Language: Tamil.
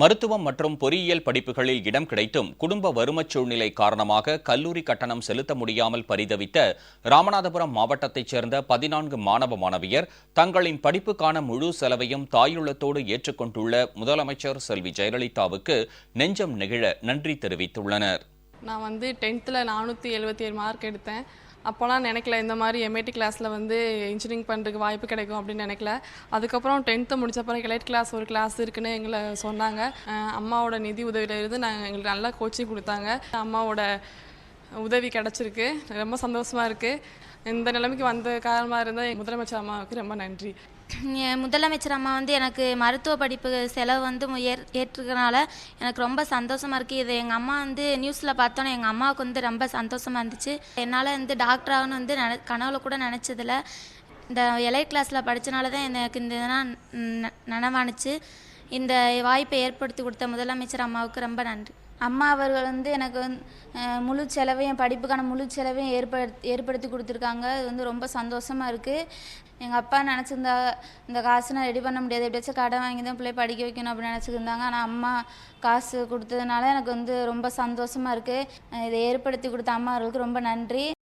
மருத்துவம் மற்றும் பொறியியல் படிப்புகளில் இடம் கிடைத்தும் குடும்ப வறுமச் சூழ்நிலை காரணமாக கல்லூரி கட்டணம் செலுத்த முடியாமல் பரிதவித்த ராமநாதபுரம் மாவட்டத்தைச் சேர்ந்த 14 மாணவ மாணவியர் தங்களின் படிப்புக்கான முழு செலவையும் தாயுள்ளத்தோடு ஏற்றுக்கொண்டுள்ள முதலமைச்சர் செல்வி ஜெயலலிதாவுக்கு நெஞ்சம் நெகிழ நன்றி தெரிவித்துள்ளனர். நான் 10th 477 மார்க் எடுத்தேன். அப்போலாம் நினைக்கல இந்த மாதிரி எம்ஐடி கிளாஸில் இன்ஜினியரிங் பண்ணுறதுக்கு வாய்ப்பு கிடைக்கும் அப்படின்னு நினைக்கல. அதுக்கப்புறம் 10th முடிச்சப்பறம் எலைட் கிளாஸ் ஒரு கிளாஸ் இருக்குன்னு எங்களை சொன்னாங்க. அம்மாவோட நிதி உதவியிலிருந்து எங்களுக்கு நல்லா கோச்சிங் கொடுத்தாங்க. அம்மாவோட உதவி கிடச்சிருக்கு. ரொம்ப சந்தோஷமாக இருக்குது. இந்த நிலைமைக்கு வந்த காரணமாக இருந்தால் முதலமைச்சர் அம்மாவுக்கு ரொம்ப நன்றி. முதலமைச்சர் அம்மா எனக்கு மருத்துவ படிப்பு செலவு ஏற்றுக்கிறனால எனக்கு ரொம்ப சந்தோஷமாக இருக்குது. இது எங்கள் அம்மா நியூஸில் பார்த்தோன்னே எங்கள் அம்மாவுக்கு ரொம்ப சந்தோஷமாக இருந்துச்சு. என்னால் டாக்டர் ஆகணும்னு கனவுல கூட நினச்சதில்ல. இந்த எலைட் கிளாஸில் படித்தனால தான் எனக்கு இந்த இதெல்லாம் நனவானுச்சு. இந்த வாய்ப்பை ஏற்படுத்தி கொடுத்த முதலமைச்சர் அம்மாவுக்கு ரொம்ப நன்றி. அம்மா அவர்கள் எனக்கு முழு செலவையும் படிப்புக்கான முழு செலவையும் ஏற்படுத்தி கொடுத்துருக்காங்க. இது ரொம்ப சந்தோஷமாக இருக்குது. எங்கள் அப்பா நினச்சிருந்தா இந்த காசு நான் ரெடி பண்ண முடியாது, எப்படியாச்சும் கடன் வாங்கி தான் பிள்ளை படிக்க வைக்கணும் அப்படின்னு நினச்சிருந்தாங்க. ஆனால் அம்மா காசு கொடுத்ததுனால எனக்கு ரொம்ப சந்தோஷமாக இருக்குது. இதை ஏற்படுத்தி கொடுத்த அம்மா அவர்களுக்கு ரொம்ப நன்றி.